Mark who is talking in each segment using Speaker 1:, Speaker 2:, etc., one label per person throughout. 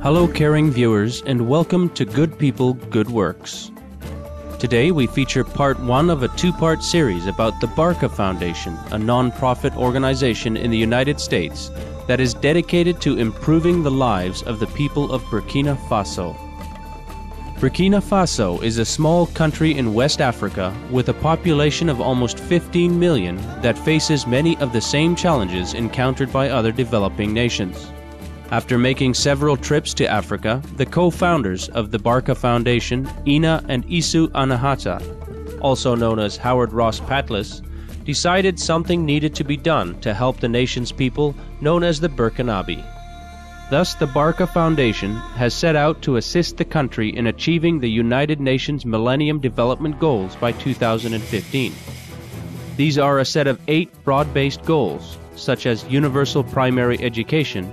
Speaker 1: Hello, caring viewers, and welcome to Good People, Good Works. Today we feature part one of a two-part series about the BARKA Foundation, a non-profit organization in the United States that is dedicated to improving the lives of the people of Burkina Faso. Burkina Faso is a small country in West Africa with a population of almost 15 million that faces many of the same challenges encountered by other developing nations. After making several trips to Africa, the co-founders of the BARKA Foundation, Ina and Esu Anahata, also known as Howard Ross Patlis, decided something needed to be done to help the nation's people known as the Burkinabe. Thus, the BARKA Foundation has set out to assist the country in achieving the United Nations Millennium Development Goals by 2015. These are a set of 8 broad-based goals, such as universal primary education,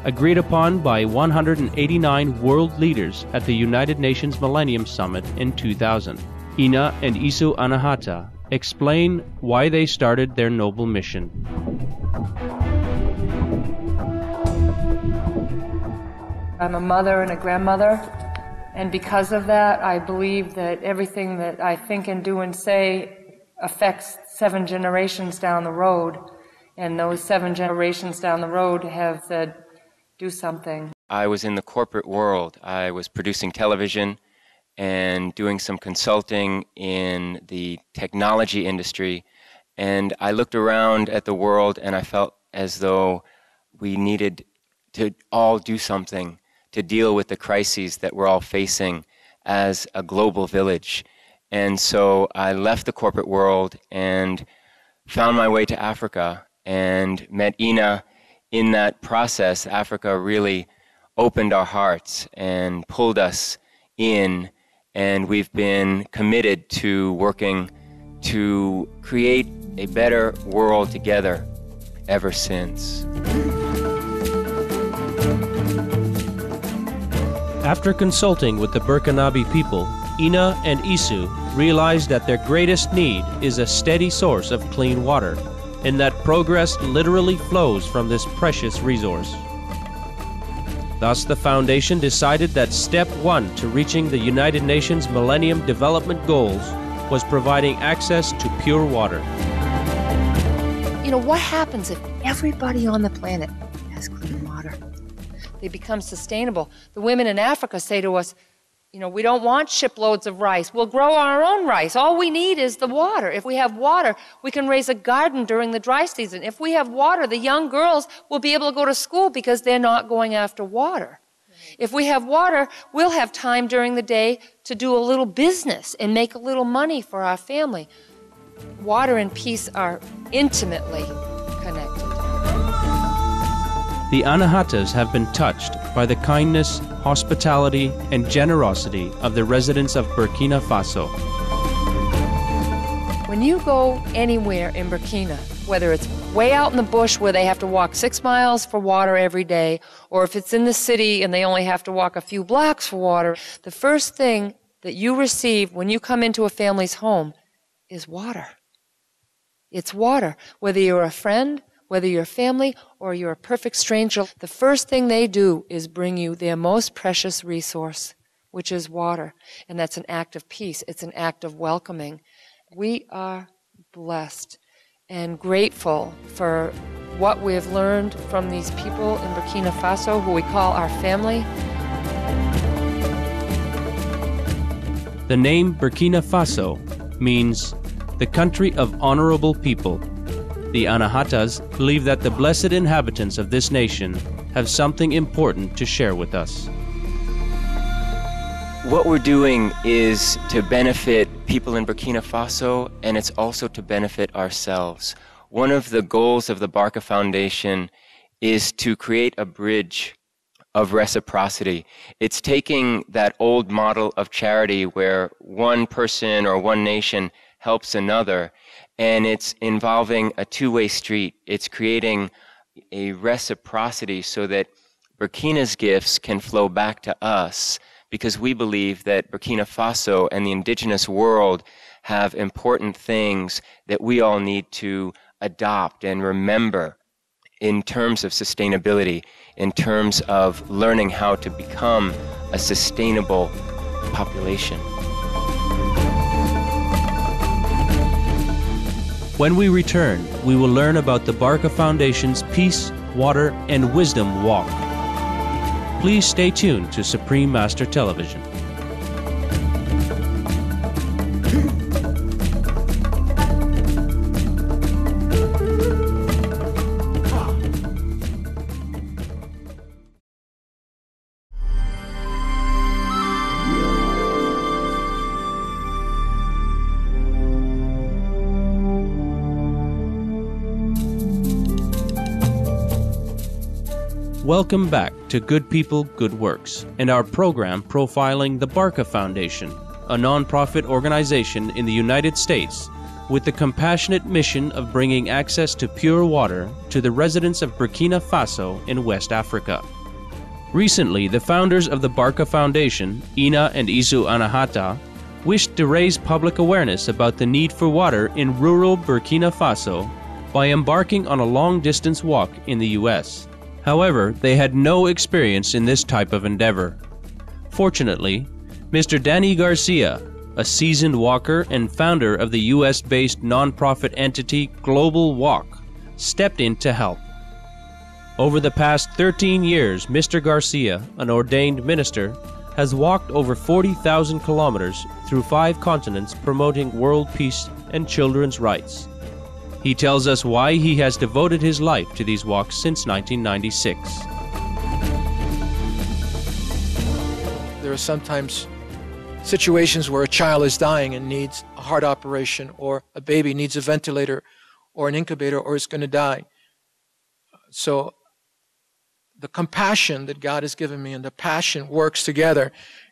Speaker 1: agreed upon by 189 world leaders at the United Nations Millennium Summit in 2000. Ina and Esu Anahata explain why they started their noble mission.
Speaker 2: I'm a mother and a grandmother, and because of that, I believe that everything that I think and do and say affects 7 generations down the road, and those 7 generations down the road have said, do something.
Speaker 3: I was in the corporate world. I was producing television and doing some consulting in the technology industry, and I looked around at the world and I felt as though we needed to all do something to deal with the crises that we're all facing as a global village. And so I left the corporate world and found my way to Africa and met Ina. In that process, Africa really opened our hearts and pulled us in, and we've been committed to working to create a better world together ever since.
Speaker 1: After consulting with the Burkinabe people, Ina and Esu realized that their greatest need is a steady source of clean water, and that progress literally flows from this precious resource. Thus, the Foundation decided that step 1 to reaching the United Nations Millennium Development Goals was providing access to pure water.
Speaker 2: You know, what happens if everybody on the planet has clean water? They become sustainable. The women in Africa say to us, you know, we don't want shiploads of rice. We'll grow our own rice. All we need is the water. If we have water, we can raise a garden during the dry season. If we have water, the young girls will be able to go to school because they're not going after water. If we have water, we'll have time during the day to do a little business and make a little money for our family. Water and peace are intimately connected.
Speaker 1: The Anahatas have been touched by the kindness, hospitality, and generosity of the residents of Burkina Faso.
Speaker 2: When you go anywhere in Burkina, whether it's way out in the bush where they have to walk 6 miles for water every day, or if it's in the city and they only have to walk a few blocks for water, the first thing that you receive when you come into a family's home is water. It's water. Whether you're a friend, whether you're family or you're a perfect stranger, the first thing they do is bring you their most precious resource, which is water. And that's an act of peace. It's an act of welcoming. We are blessed and grateful for what we've learned from these people in Burkina Faso, who we call our family.
Speaker 1: The name Burkina Faso means the country of honorable people. The Anahatas believe that the blessed inhabitants of this nation have something important to share with us.
Speaker 3: What we're doing is to benefit people in Burkina Faso, and it's also to benefit ourselves. One of the goals of the BARKA Foundation is to create a bridge of reciprocity. It's taking that old model of charity where one person or one nation helps another, and it's involving a two-way street. It's creating a reciprocity so that Burkina's gifts can flow back to us, because we believe that Burkina Faso and the indigenous world have important things that we all need to adopt and remember in terms of sustainability, in terms of learning how to become a sustainable population.
Speaker 1: When we return, we will learn about the BARKA Foundation's Peace, Water, and Wisdom Walk. Please stay tuned to Supreme Master Television. Welcome back to Good People, Good Works, and our program profiling the BARKA Foundation, a non-profit organization in the United States with the compassionate mission of bringing access to pure water to the residents of Burkina Faso in West Africa. Recently, the founders of the BARKA Foundation, Ina and Esu Anahata, wished to raise public awareness about the need for water in rural Burkina Faso by embarking on a long-distance walk in the U.S. However, they had no experience in this type of endeavor. Fortunately, Mr. Danny Garcia, a seasoned walker and founder of the US-based nonprofit entity Global Walk, stepped in to help. Over the past 13 years, Mr. Garcia, an ordained minister, has walked over 40,000 kilometers through 5 continents promoting world peace and children's rights. He tells us why he has devoted his life to these walks since 1996.
Speaker 4: There are sometimes situations where a child is dying and needs a heart operation, or a baby needs a ventilator or an incubator or is going to die. So the compassion that God has given me and the passion works together,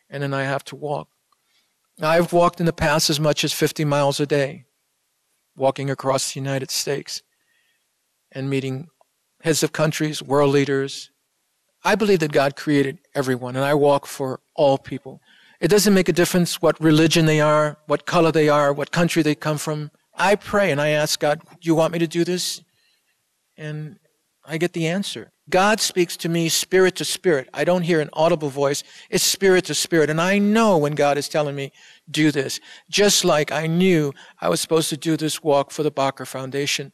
Speaker 4: and then I have to walk. Now, I've walked in the past as much as 50 miles a day, walking across the United States and meeting heads of countries, world leaders. I believe that God created everyone, and I walk for all people. It doesn't make a difference what religion they are, what color they are, what country they come from. I pray and I ask God, do you want me to do this? And I get the answer. God speaks to me spirit to spirit. I don't hear an audible voice. It's spirit to spirit. And I know when God is telling me, do this. Just like I knew I was supposed to do this walk for the BARKA Foundation.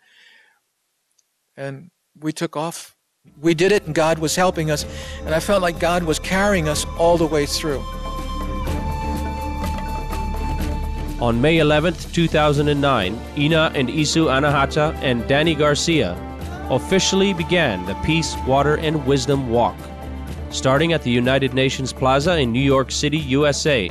Speaker 4: And we took off. We did it, and God was helping us. And I felt like God was carrying us all the way through.
Speaker 1: On May 11th, 2009, Ina and Esu Anahata and Danny Garcia officially began the Peace, Water, and Wisdom Walk. Starting at the United Nations Plaza in New York City, USA,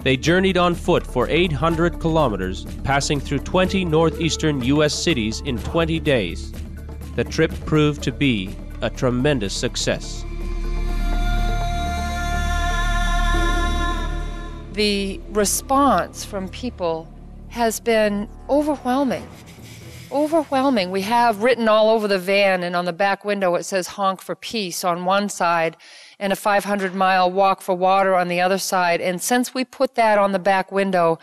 Speaker 1: they journeyed on foot for 800 kilometers, passing through 20 northeastern U.S. cities in 20 days. The trip proved to be a tremendous success.
Speaker 2: The response from people has been overwhelming. Overwhelming. We have written all over the van, and on the back window it says honk for peace on one side and a 500-mile walk for water on the other side. And since we put that on the back window,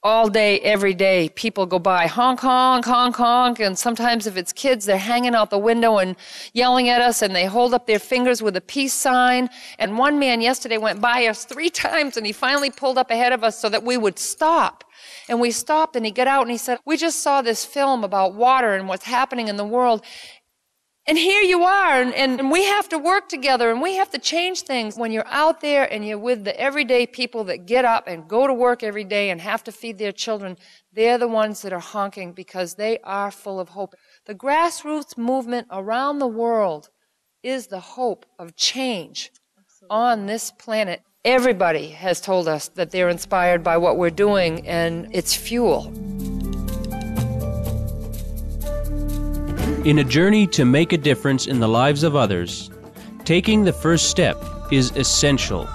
Speaker 2: all day, every day, people go by, honk, honk, honk, honk, and sometimes if it's kids, they're hanging out the window and yelling at us, and they hold up their fingers with a peace sign. And one man yesterday went by us 3 times, and he finally pulled up ahead of us so that we would stop. And we stopped, and he got out, and he said, we just saw this film about water and what's happening in the world. And here you are, and we have to work together, and we have to change things. When you're out there and you're with the everyday people that get up and go to work every day and have to feed their children, they're the ones that are honking because they are full of hope. The grassroots movement around the world is the hope of change on this planet. Everybody has told us that they're inspired by what we're doing, and it's fuel.
Speaker 1: In a journey to make a difference in the lives of others, taking the first step is essential.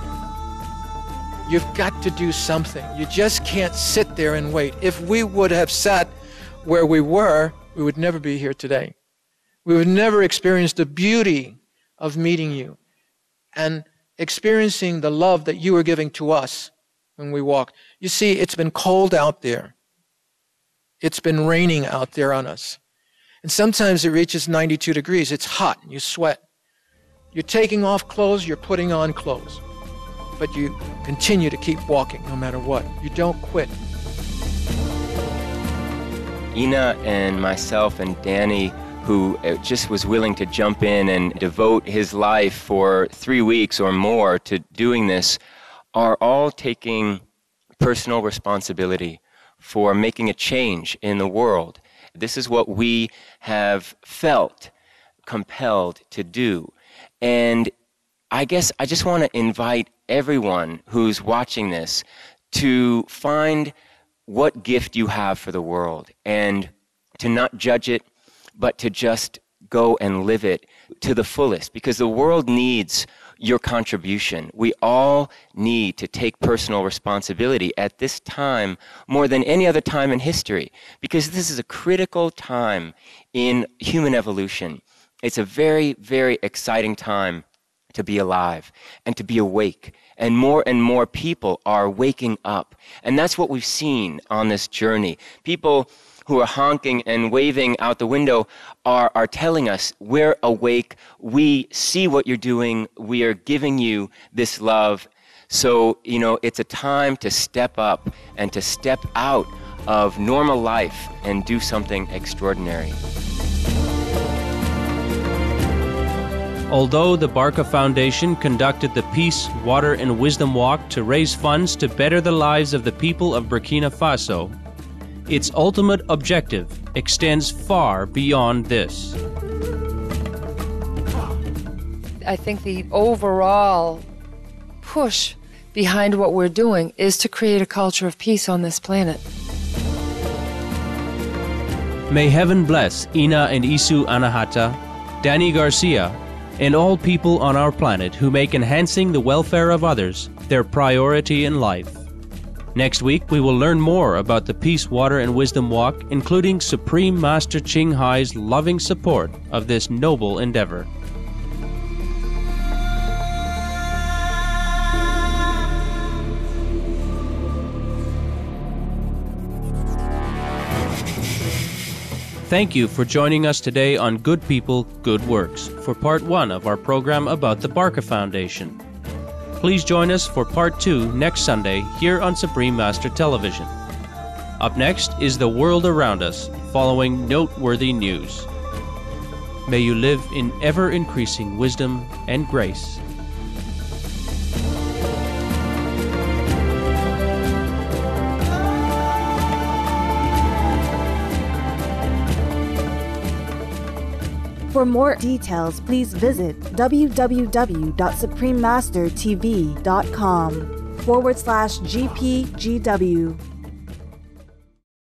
Speaker 4: You've got to do something. You just can't sit there and wait. If we would have sat where we were, we would never be here today. We would never experience the beauty of meeting you and experiencing the love that you were giving to us when we walked. You see, it's been cold out there. It's been raining out there on us. And sometimes it reaches 92 degrees. It's hot, and you sweat. You're taking off clothes, you're putting on clothes. But you continue to keep walking no matter what. You don't quit.
Speaker 3: Ina and myself and Danny, who just was willing to jump in and devote his life for 3 weeks or more to doing this, are all taking personal responsibility for making a change in the world. This is what we have felt compelled to do. And I guess I just want to invite everyone who's watching this to find what gift you have for the world and to not judge it, but to just go and live it to the fullest, because the world needs your contribution. We all need to take personal responsibility at this time more than any other time in history, because this is a critical time in human evolution. It's a very, very exciting time to be alive and to be awake. And more people are waking up. And that's what we've seen on this journey. People who are honking and waving out the window are telling us, we're awake, we see what you're doing, we are giving you this love. So, it's a time to step up and to step out of normal life and do something extraordinary.
Speaker 1: Although the BARKA Foundation conducted the Peace, Water and Wisdom Walk to raise funds to better the lives of the people of Burkina Faso, its ultimate objective extends far beyond this.
Speaker 2: I think the overall push behind what we're doing is to create a culture of peace on this planet.
Speaker 1: May heaven bless Ina and Esu Anahata, Danny Garcia, and all people on our planet who make enhancing the welfare of others their priority in life. Next week, we will learn more about the Peace, Water and Wisdom Walk, including Supreme Master Ching Hai's loving support of this noble endeavor. Thank you for joining us today on Good People, Good Works for Part 1 of our program about the BARKA Foundation. Please join us for Part 2 next Sunday here on Supreme Master Television. Up next is The World Around Us, following noteworthy news. May you live in ever-increasing wisdom and grace.
Speaker 5: For more details, please visit www.suprememastertv.com/GPGW.